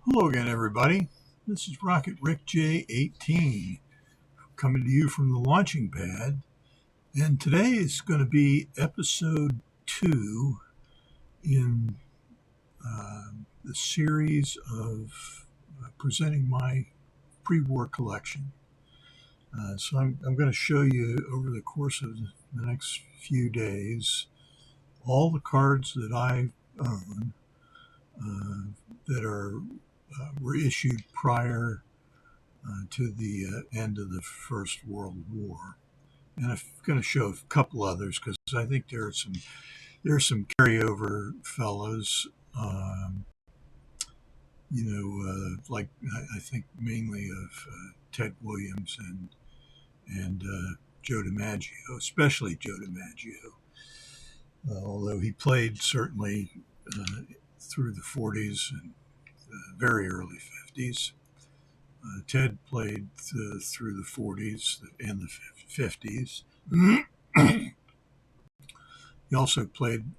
Hello again, everybody. This is Rocketrickj18 coming to you from the launching pad. And today is going to be episode 2 in the series of presenting my pre-war collection. So I'm going to show you over the course of the next few days all the cards that I own that were issued prior to the end of the First World War, and I'm going to show a couple others because I think there's some carryover fellows. Like I think mainly of Ted Williams and Joe DiMaggio, especially Joe DiMaggio, although he played certainly through the 40s and very early 50s. Ted played through the 40s and the 50s. He also played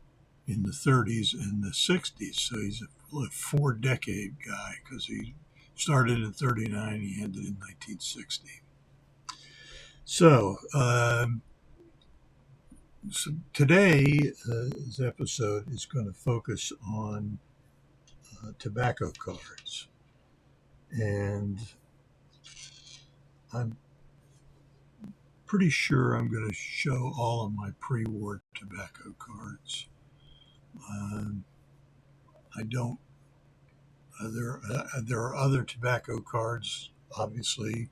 in the 30s and the 60s, so he's a 4-decade guy because he started in 39, he ended in 1960. So today's episode is going to focus on tobacco cards. And I'm pretty sure I'm going to show all of my pre-war tobacco cards. I don't. There are other tobacco cards, obviously,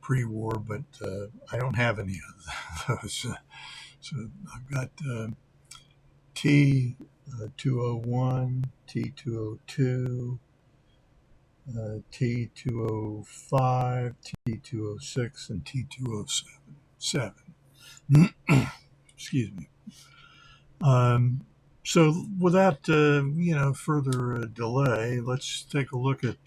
pre-war, but I don't have any of those. So I've got T201, T202, T205, T206, and T207. Excuse me. So without further delay, let's take a look at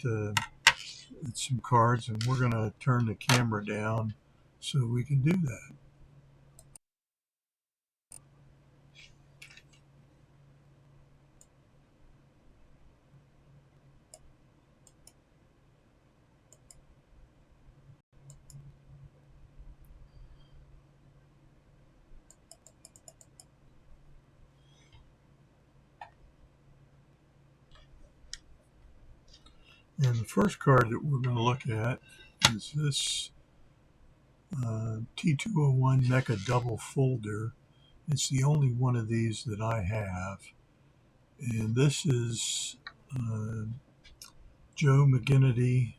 some cards, and we're going to turn the camera down so we can do that. And the first card that we're going to look at is this T201 Mecca double folder. It's the only one of these that I have. And this is Joe McGinnity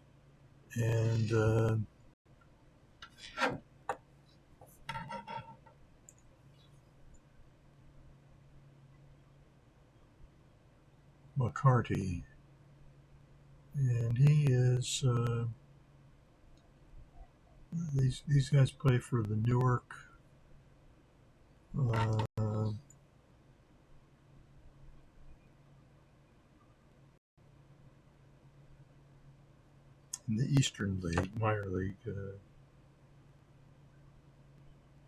and McCarty. And he is these guys play for the Newark in the Eastern League, minor league,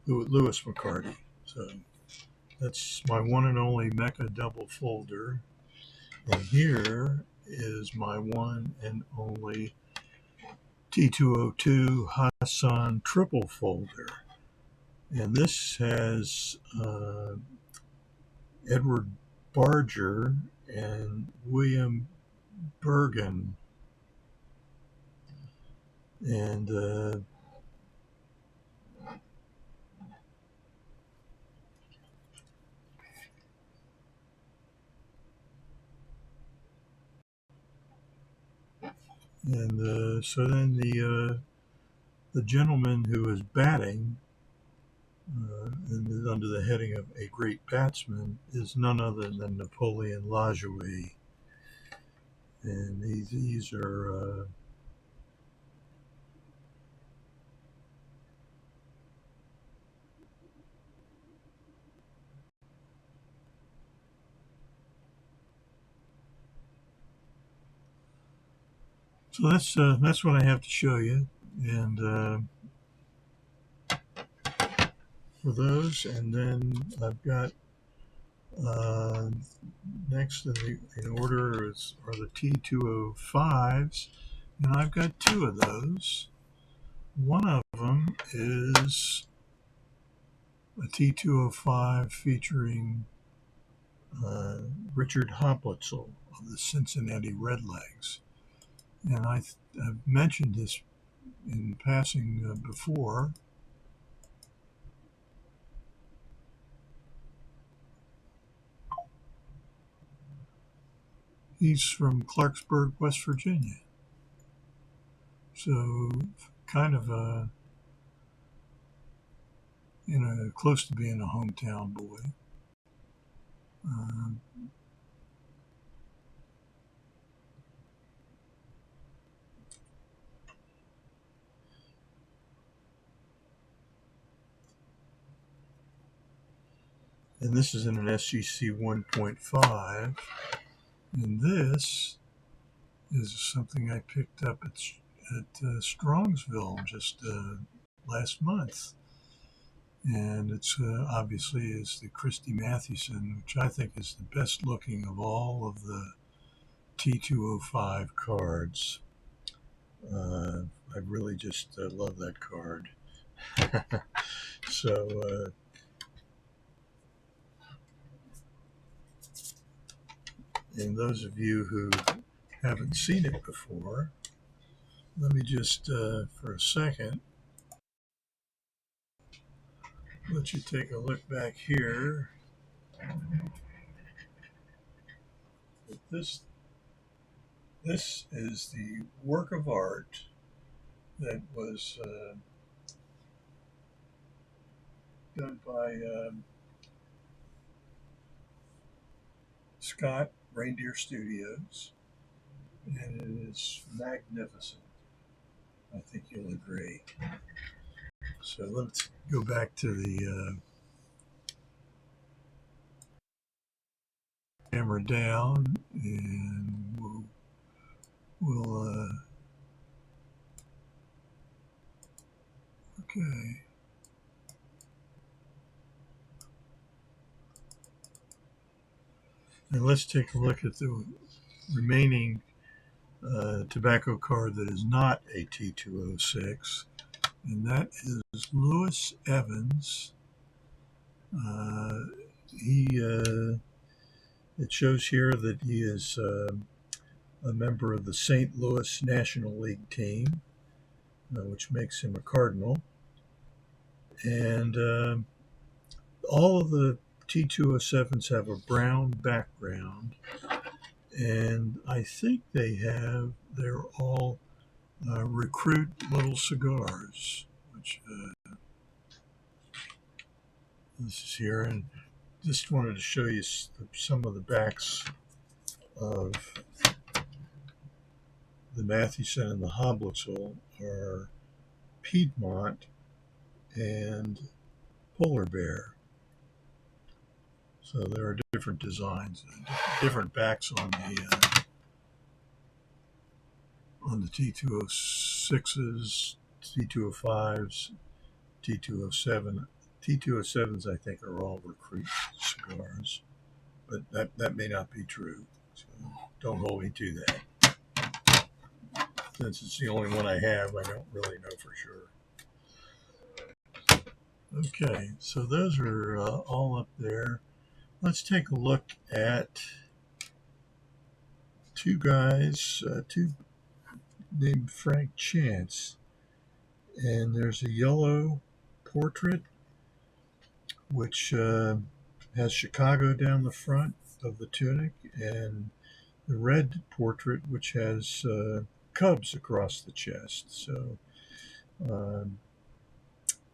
Lewis McCarty. So that's my one and only Mecca double folder. And here is my one and only T202 Hassan triple folder. And this has Edward Barger and William Bergen. And so then the gentleman who is batting and under the heading of a great batsman is none other than Napoleon Lajoie. And these are so that's what I have to show you, and for those, and then I've got Next in order are the T205s, and I've got two of those. One of them is a T205 featuring Richard Hoblitzell of the Cincinnati Redlegs. And I've mentioned this in passing before. He's from Clarksburg, West Virginia. So kind of close to being a hometown boy. And this is in an SGC 1.5. And this is something I picked up at Strongsville just last month. And it's obviously is the Christy Mathewson, which I think is the best looking of all of the T205 cards. I really just love that card. So and those of you who haven't seen it before, let me just for a second let you take a look back here. This is the work of art that was done by Skaght Reindeer Studios, and it is magnificent. I think you'll agree. So let's go back to the camera down, and we'll okay. And let's take a look at the remaining tobacco card that is not a T206, and that is Lewis Evans. It shows here that he is a member of the St. Louis National League team, which makes him a Cardinal. And all of the T207s have a brown background, and I think they're all Recruit Little Cigars, which this is here. And just wanted to show you some of the backs of the Mathewson and the Hoblitzell are Piedmont and Polar Bear. So there are different designs, different backs on the T206s, T205s, T207. T207s, I think, are all Recruit cigars, but that may not be true. So don't hold me to that. Since it's the only one I have, I don't really know for sure. Okay, so those are all up there. Let's take a look at two guys, two named Frank Chance. And there's a yellow portrait, which has Chicago down the front of the tunic, and the red portrait, which has Cubs across the chest. So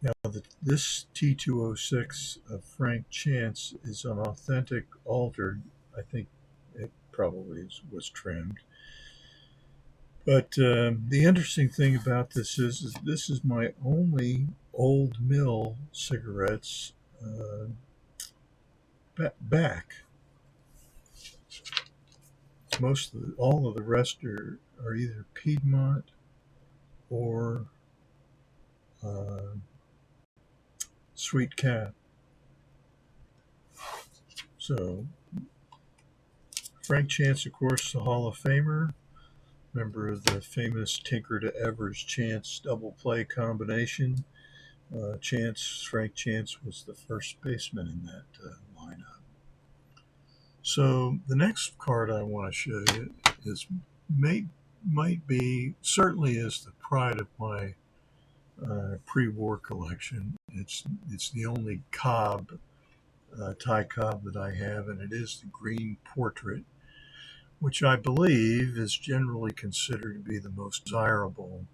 now this T206 of Frank Chance is an authentic altered. I think it probably was trimmed. But the interesting thing about this is this is my only old mill cigarettes back. All of the rest are either Piedmont or Sweet Cap. So Frank Chance, of course, the Hall of Famer, member of the famous Tinker to Evers Chance double play combination. Frank Chance was the first baseman in that lineup. So the next card I want to show you might be, certainly is the pride of my pre-war collection. It's the only Cobb, Ty Cobb that I have, and it is the green portrait, which I believe is generally considered to be the most desirable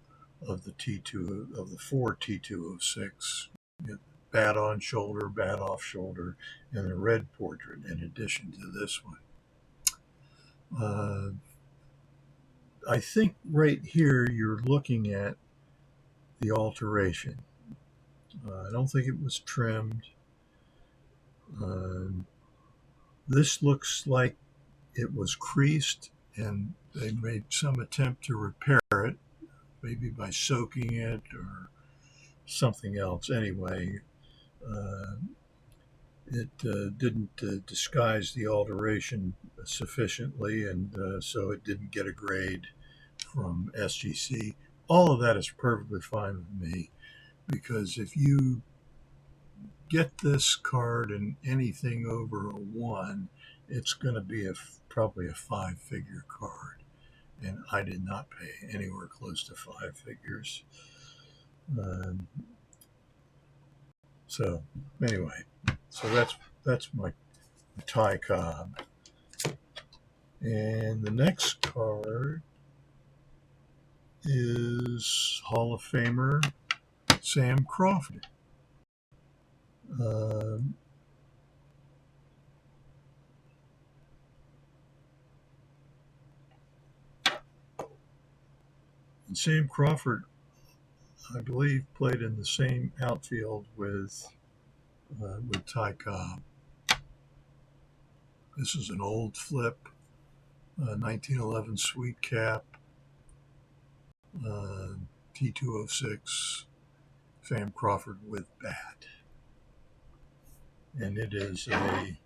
of the four T206. Bat on shoulder, bat off shoulder, and the red portrait in addition to this one. I think right here you're looking at the alteration. I don't think it was trimmed. This looks like it was creased and they made some attempt to repair it, maybe by soaking it or something else. Anyway, it didn't disguise the alteration sufficiently, and so it didn't get a grade from SGC. All of that is perfectly fine with me, because if you get this card and anything over a 1, it's going to be probably a 5-figure card, and I did not pay anywhere close to 5 figures. So anyway, so that's my Ty Cobb. And the next card is Hall of Famer Sam Crawford. And Sam Crawford, I believe, played in the same outfield with Ty Cobb. This is an old flip, 1911 sweet cap, T206, Sam Crawford with bat. And it is a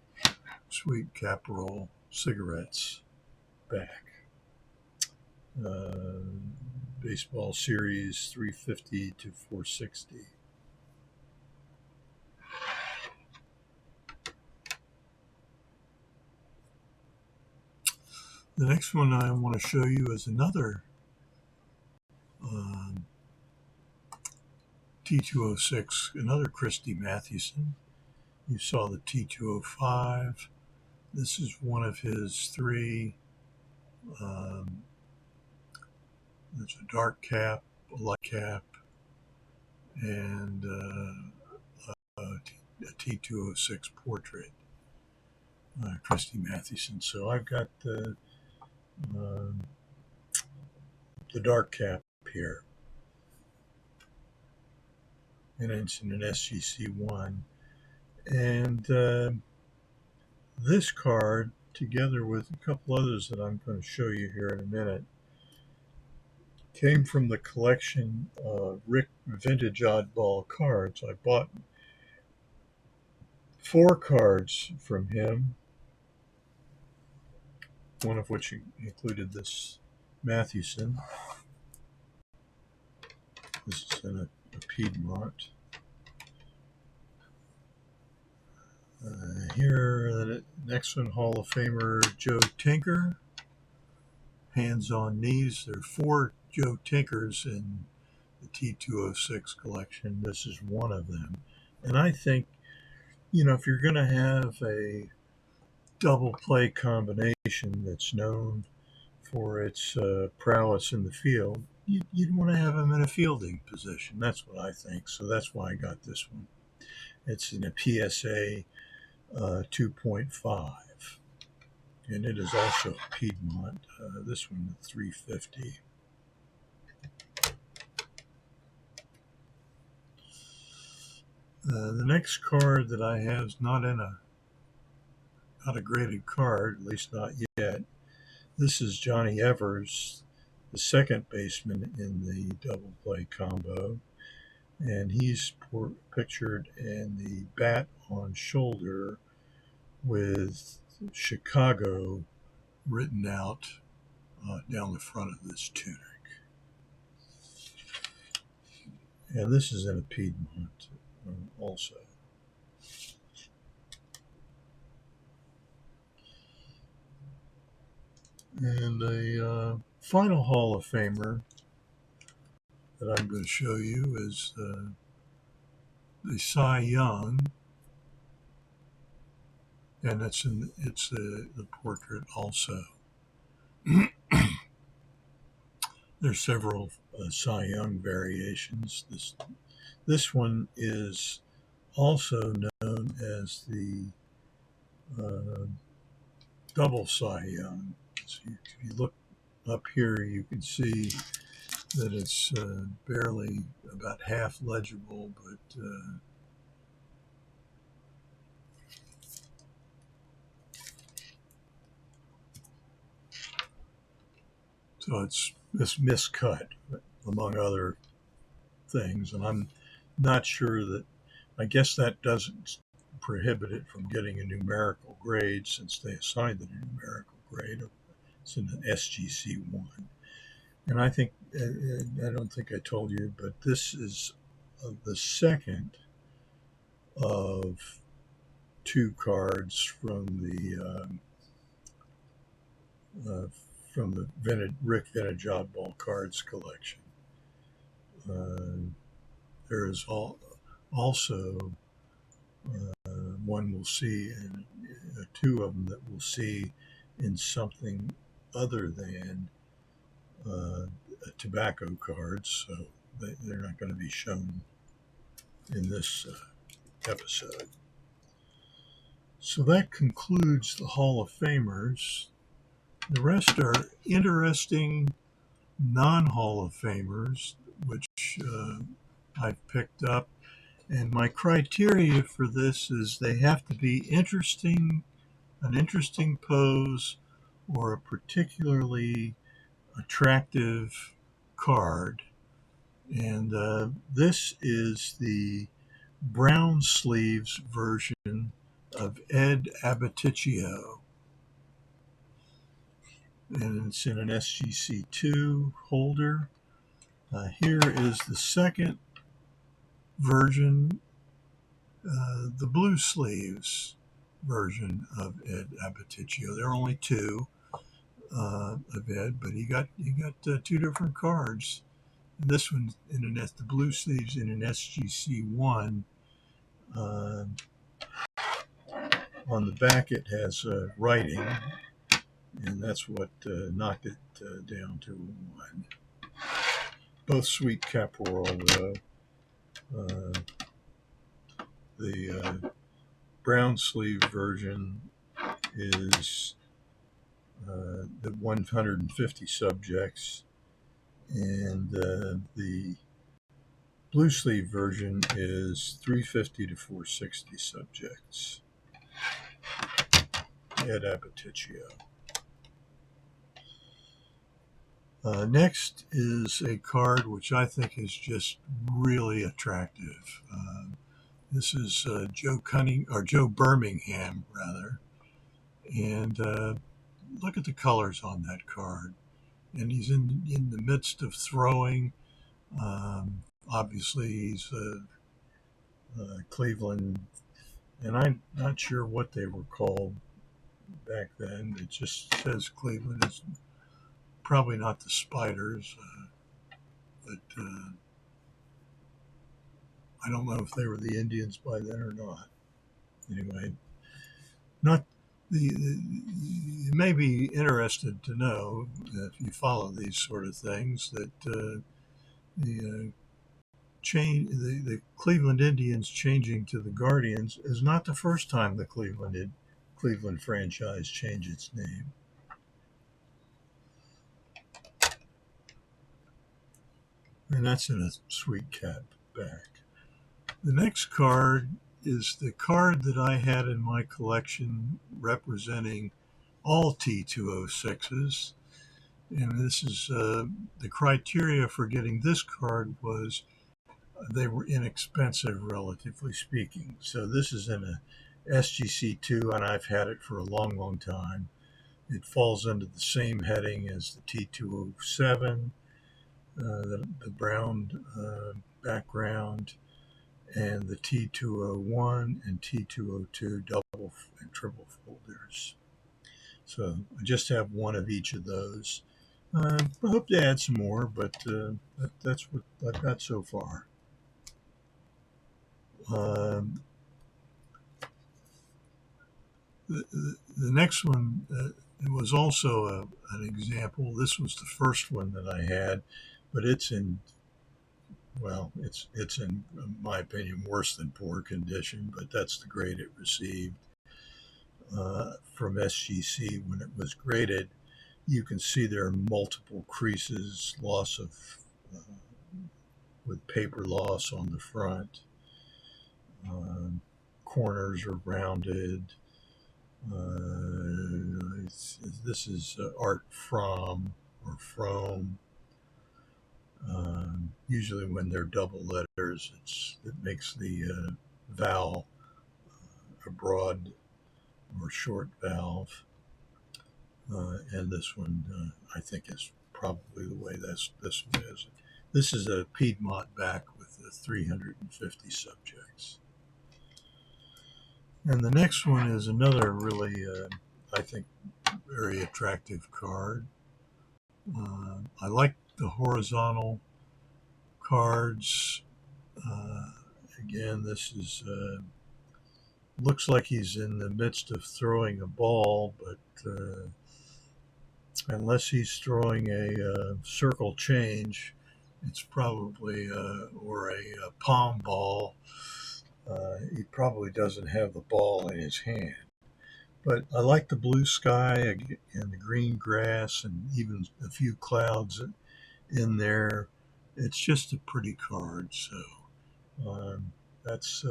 sweet Caporal cigarettes back. Baseball series 350 to 460. The next one I want to show you is another T206, another Christy Mathewson. You saw the T205. This is one of his 3. There's a dark cap, a light cap, and a T206 portrait, Christy Mathewson. So I've got the dark cap here, and it's in an SGC1. And this card, together with a couple others that I'm going to show you here in a minute, came from the collection of Rick Vintage Oddball cards. I bought 4 cards from him, one of which included this Mathewson. This is in a Piedmont. Here, the next one, Hall of Famer Joe Tinker. Hands on knees. There are 4 Joe Tinkers in the T206 collection. This is one of them. And I think, if you're going to have a double play combination that's known for its prowess in the field, you'd want to have him in a fielding position. That's what I think. So that's why I got this one. It's in a PSA 2.5. And it is also Piedmont. This one, 350. The next card that I have is not a graded card, at least not yet. This is Johnny Evers, the second baseman in the double play combo, and he's pictured in the bat on shoulder with Chicago written out down the front of this tunic. And this is in a Piedmont also. And a final Hall of Famer that I'm going to show you is the Cy Young, and it's the portrait also. There's several Cy Young variations. This one is also known as the double Cy Young. So if you look up here, you can see that it's barely about half legible, but so it's miscut, among other things. And I'm not sure that, I guess that doesn't prohibit it from getting a numerical grade, since they assigned it a numerical grade. It's in an SGC1. And I think, I don't think I told you, but this is the second of two cards from the Rick Vintage Oddball Cards collection. There is also one we'll see, and two of them that we'll see in something other than tobacco cards, so they're not going to be shown in this episode. So that concludes the Hall of Famers. The rest are interesting non-Hall of Famers, which I've picked up. And my criteria for this is they have to be interesting, an interesting pose, or a particularly attractive card. And this is the brown sleeves version of Ed Abbaticchio. And it's in an SGC2 holder. Here is the second version, the blue sleeves version of Ed Abbaticchio. There are only two of Ed, but he got two different cards. And this one in the blue sleeves in an SGC1. On the back it has writing, and that's what knocked it down to 1. Both sweet Caporal, though. The brown sleeve version is the 150 subjects, and the blue sleeve version is 350 to 460 subjects. Ed Abbaticchio. Next is a card which I think is just really attractive. This is Joe Birmingham, rather. And look at the colors on that card. And he's in the midst of throwing. Obviously, he's Cleveland, and I'm not sure what they were called back then. It just says Cleveland. It's probably not the Spiders, but I don't know if they were the Indians by then or not. Anyway, you may be interested to know, if you follow these sort of things, that the Cleveland Indians changing to the Guardians is not the first time the Cleveland franchise changed its name. And that's in a sweet cat back. The next card is the card that I had in my collection representing all T206s. And this is the criteria for getting this card was they were inexpensive, relatively speaking. So this is in a SGC2, and I've had it for a long, long time. It falls under the same heading as the T207, the brown background, and the T201 and T202 double and triple folders. So I just have one of each of those. I hope to add some more, but that's what I've got so far. The next one, it was also an example. This was the first one that I had, but it's in my opinion, worse than poor condition, but that's the grade it received from SGC. When it was graded, you can see there are multiple creases, with paper loss on the front. Corners are rounded. This is art Fromme or Fromme. Usually when they're double letters, it makes the vowel a broad or short valve. And this one, I think, is probably the way this one is. This is a Piedmont back with 350 subjects. And the next one is another really, I think, very attractive card. I like the horizontal cards. Again, this is looks like he's in the midst of throwing a ball, but unless he's throwing a circle change, it's probably or a palm ball. He probably doesn't have the ball in his hand. But I like the blue sky and the green grass and even a few clouds in there. It's just a pretty card. So that's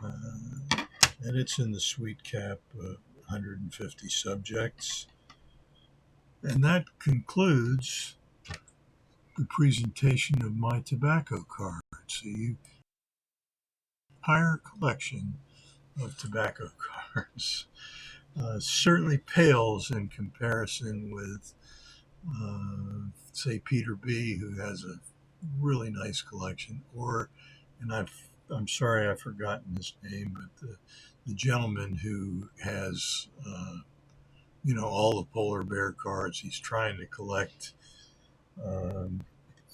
and it's in the sweet cap, 150 subjects. And that concludes the presentation of my tobacco cards. So you entire collection of tobacco cards certainly pales in comparison with, say, Peter B., who has a really nice collection, and I'm sorry I've forgotten his name, but the gentleman who has, all the polar bear cards. He's trying to collect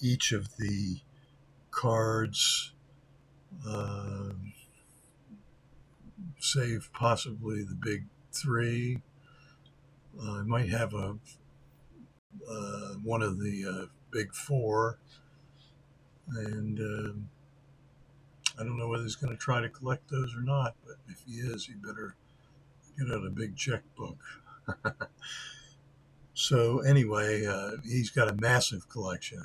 each of the cards, save possibly the big three. I might have one of the big four, and I don't know whether he's going to try to collect those or not, but if he is, he better get out a big checkbook. So anyway, he's got a massive collection,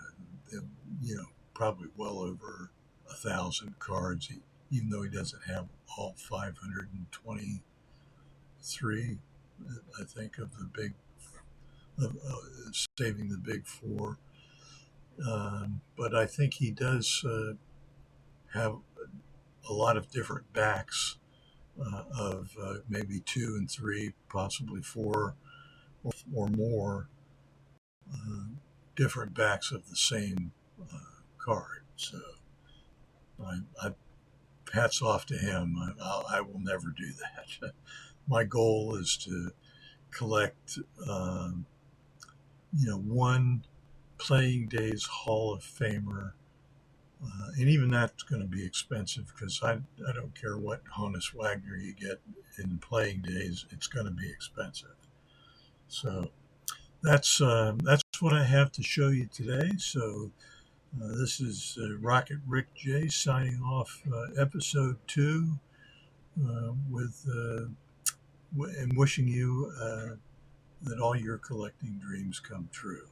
probably well over 1,000 cards, even though he doesn't have all 523, I think, of the big, saving the big four. But I think he does have a lot of different backs of maybe 2 and 3, possibly 4 or more different backs of the same card. So I hats off to him. I will never do that. My goal is to collect, one Playing Days Hall of Famer. And even that's going to be expensive because I don't care what Honus Wagner you get in Playing Days, it's going to be expensive. So that's what I have to show you today. So this is Rocketrickj J signing off episode 2 and wishing you that all your collecting dreams come true.